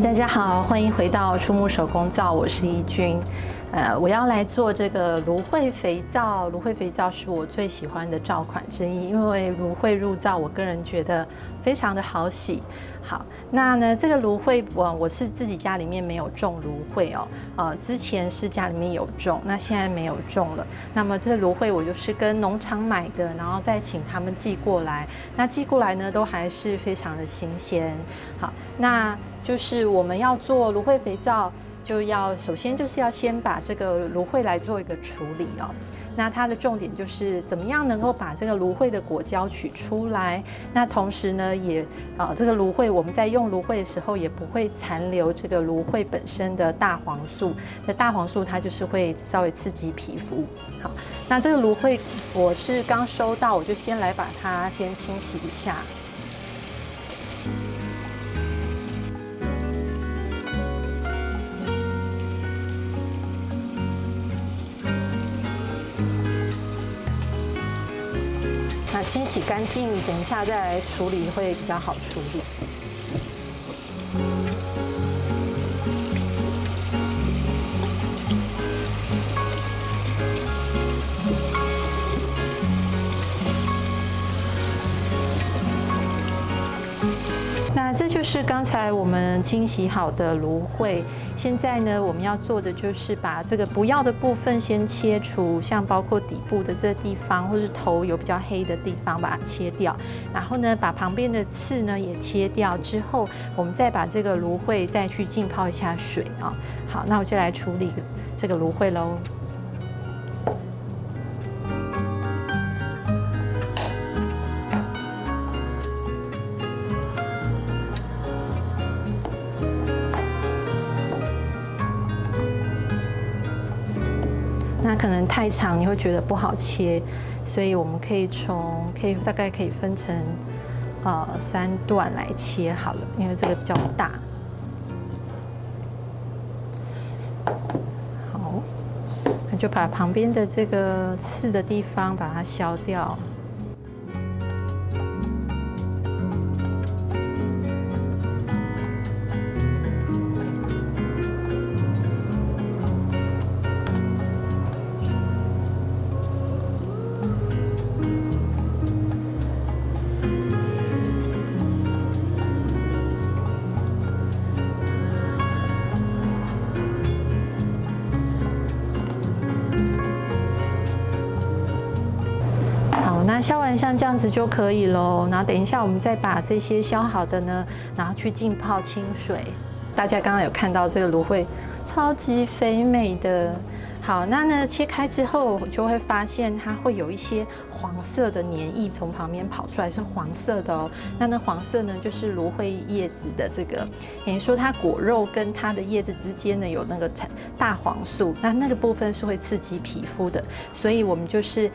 大家好，欢迎回到触目手工皂，我是怡君。我要来做这个芦荟肥皂。芦荟肥皂是我最喜欢的皂款之一，因为芦荟入皂，我个人觉得非常的好洗。好，那呢，这个芦荟我是自己家里面没有种芦荟哦，之前是家里面有种，那现在没有种了。那么这个芦荟我就是跟农场买的，然后再请他们寄过来。那寄过来呢，都还是非常的新鲜。好，那就是我们要做芦荟肥皂，首先就是要先把这个芦荟来做一个处理哦。那它的重点就是怎么样能够把这个芦荟的果胶取出来。那同时呢，这个芦荟我们在用芦荟的时候，也不会残留这个芦荟本身的大黄素。那大黄素它就是会稍微刺激皮肤。好，那这个芦荟我是刚收到，我就先来把它先清洗一下。那清洗干净，等一下再来处理会比较好处理。那这就是刚才我们清洗好的芦荟。现在呢，我们要做的就是把这个不要的部分先切除，像包括底部的这个地方，或是头有比较黑的地方，把它切掉。然后呢，把旁边的刺呢也切掉之后，我们再把这个芦荟再去浸泡一下水啊。好，那我就来处理这个芦荟喽。那可能太长，你会觉得不好切，所以我们大概可以分成3段来切好了，因为这个比较大。好，那就把旁边的这个刺的地方把它削掉。那削完像这样子就可以咯。然后等一下我们再把这些削好的呢，然后去浸泡清水。大家刚刚有看到这个芦荟超级肥美的。好，那呢切开之后，就会发现它会有一些黄色的黏液从旁边跑出来，是黄色的哦。那黄色呢，就是芦荟叶子的这个，等于说它果肉跟它的叶子之间呢有那个大黄素，那个部分是会刺激皮肤的。所以我们就是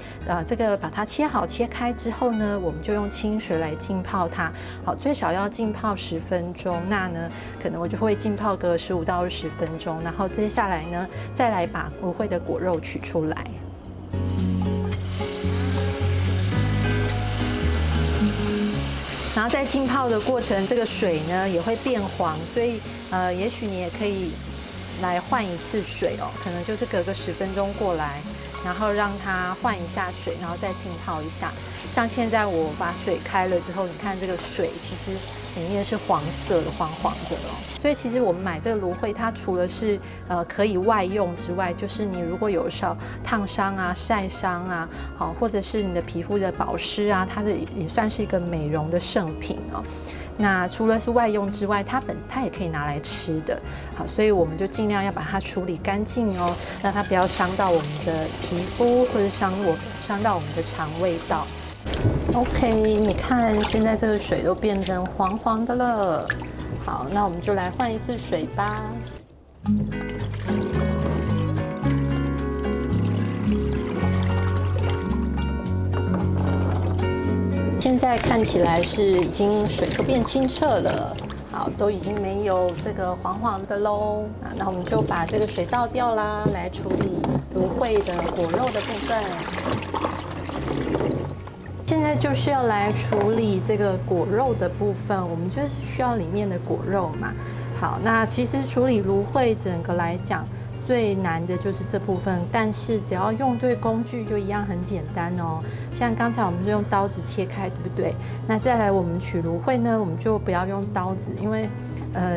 这个把它切好切开之后呢，我们就用清水来浸泡它。好，最少要浸泡10分钟。那呢，可能我就会浸泡个15到20分钟。然后接下来呢，再来把芦荟的果肉取出来。然后在浸泡的过程，这个水呢也会变黄，所以也许你也可以来换一次水哦，可能就是隔个10分钟过来，然后让它换一下水，然后再浸泡一下。像现在我把水开了之后，你看这个水其实里面是黄色的，黄黄的哦。所以其实我们买这个芦荟，它除了是可以外用之外，就是你如果有烫伤啊、晒伤啊，好，或者是你的皮肤的保湿啊，它也算是一个美容的圣品哦。那除了是外用之外，它也可以拿来吃的，好，所以我们就尽量要把它处理干净哦，让它不要伤到我们的皮肤，或者伤到我们的肠胃道。OK， 你看现在这个水都变成黄黄的了。好，那我们就来换一次水吧。现在看起来是已经水都变清澈了，好，都已经没有这个黄黄的喽。那我们就把这个水倒掉啦，来处理芦荟的果肉的部分。现在就是要来处理这个果肉的部分，我们就是需要里面的果肉嘛。好，那其实处理芦荟整个来讲，最难的就是这部分，但是只要用对工具，就一样很简单哦。像刚才我们是用刀子切开，对不对？那再来我们取芦荟呢，我们就不要用刀子，因为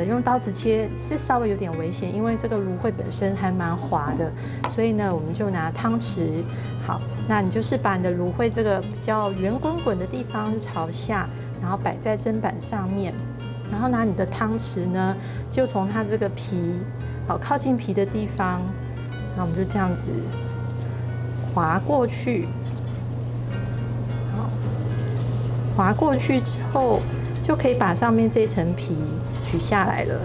用刀子切是稍微有点危险，因为这个芦荟本身还蛮滑的，所以呢，我们就拿汤匙。好，那你就是把你的芦荟这个比较圆滚滚的地方朝下，然后摆在砧板上面，然后拿你的汤匙呢，就从它这个皮，好靠近皮的地方，那我们就这样子划过去。好，划过去之后，就可以把上面这层皮取下来了。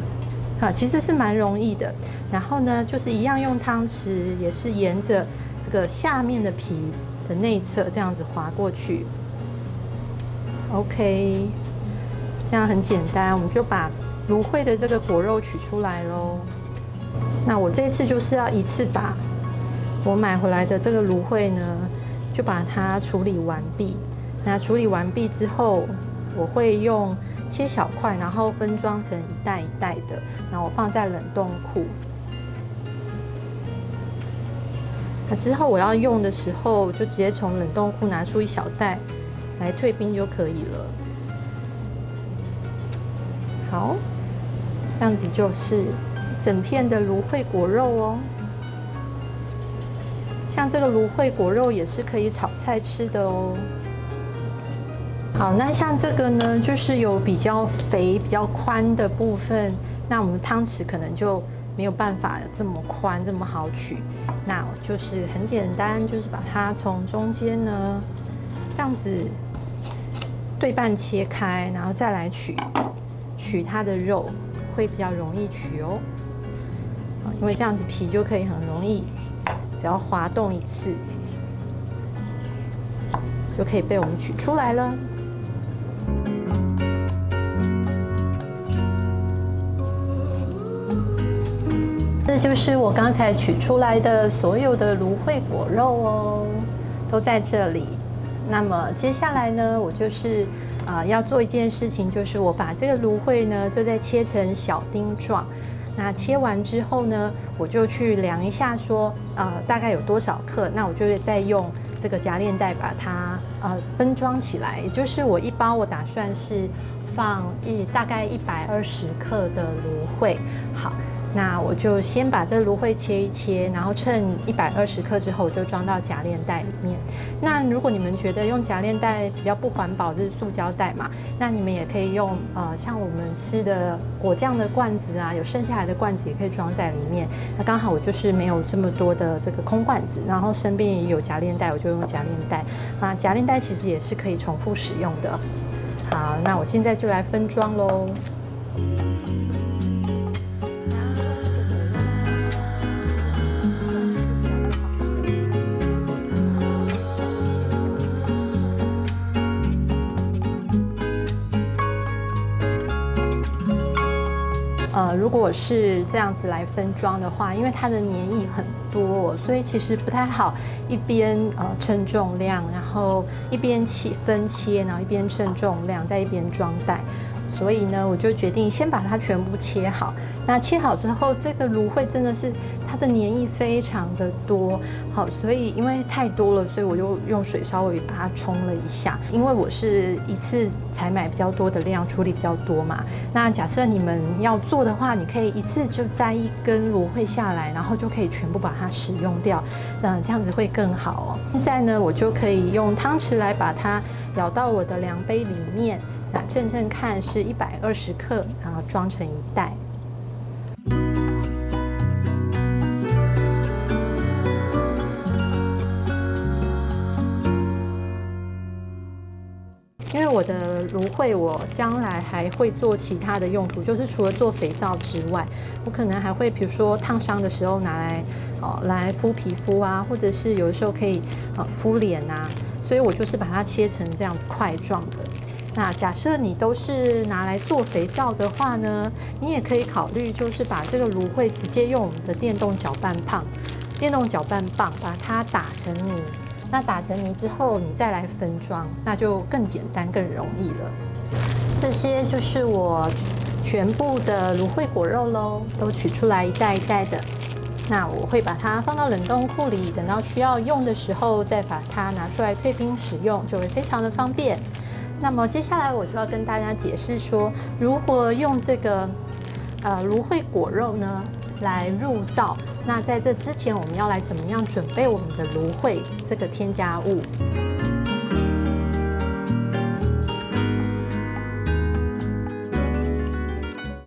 好，其实是蛮容易的。然后呢，就是一样用汤匙，也是沿着这个下面的皮的内侧这样子划过去。OK， 这样很简单，我们就把芦荟的这个果肉取出来咯。那我这次就是要一次把我买回来的这个芦荟呢，就把它处理完毕。那处理完毕之后，我会用切小块，然后分装成一袋一袋的，然后我放在冷冻库。那之后我要用的时候，就直接从冷冻库拿出一小袋来退冰就可以了。好，这样子就是整片的芦荟果肉哦。像这个芦荟果肉也是可以炒菜吃的哦。好，那像这个呢，就是有比较肥、比较宽的部分，那我们汤匙可能就没有办法这么宽、这么好取。那就是很简单，就是把它从中间呢这样子对半切开，然后再来取它的肉，会比较容易取哦。因为这样子皮就可以很容易，只要滑动一次，就可以被我们取出来了。这就是我刚才取出来的所有的芦荟果肉哦，都在这里。那么接下来呢，我就是要做一件事情，就是我把这个芦荟呢，就再切成小丁状。那切完之后呢，我就去量一下说，大概有多少克。那我就会再用这个夹链袋把它分装起来。也就是我一包我打算是放大概120克的芦荟。好。那我就先把这芦荟切一切，然后称120克之后，我就装到夹链袋里面。那如果你们觉得用夹链袋比较不环保，就是塑胶袋嘛，那你们也可以用像我们吃的果酱的罐子啊，有剩下来的罐子也可以装在里面。那刚好我就是没有这么多的这个空罐子，然后身边也有夹链袋，我就用夹链袋。那夹链袋其实也是可以重复使用的。好，那我现在就来分装咯。如果是这样子来分装的话，因为它的黏液很多，所以其实不太好一边称重量，然后一边分切，然后一边称重量，再一边装袋。所以呢，我就决定先把它全部切好。那切好之后，这个芦荟真的是它的黏液非常的多，好，所以因为太多了，所以我就用水稍微把它冲了一下。因为我是一次采买比较多的量，处理比较多嘛。那假设你们要做的话，你可以一次就摘一根芦荟下来，然后就可以全部把它使用掉，这样子会更好哦。现在呢，我就可以用汤匙来把它舀到我的量杯里面。那称称看是120克，然后装成一袋。因为我的芦荟，我将来还会做其他的用途，就是除了做肥皂之外，我可能还会，比如说烫伤的时候拿来敷皮肤啊，或者是有的时候可以敷脸啊，所以我就是把它切成这样子块状的。那假设你都是拿来做肥皂的话呢，你也可以考虑就是把这个芦荟直接用我们的电动搅拌棒把它打成泥。那打成泥之后，你再来分装，那就更简单、更容易了。这些就是我全部的芦荟果肉喽，都取出来一袋一袋的。那我会把它放到冷冻库里，等到需要用的时候再把它拿出来退冰使用，就会非常的方便。那么接下来我就要跟大家解释说，如何用这个芦荟果肉呢来入灶。那在这之前，我们要来怎么样准备我们的芦荟这个添加物？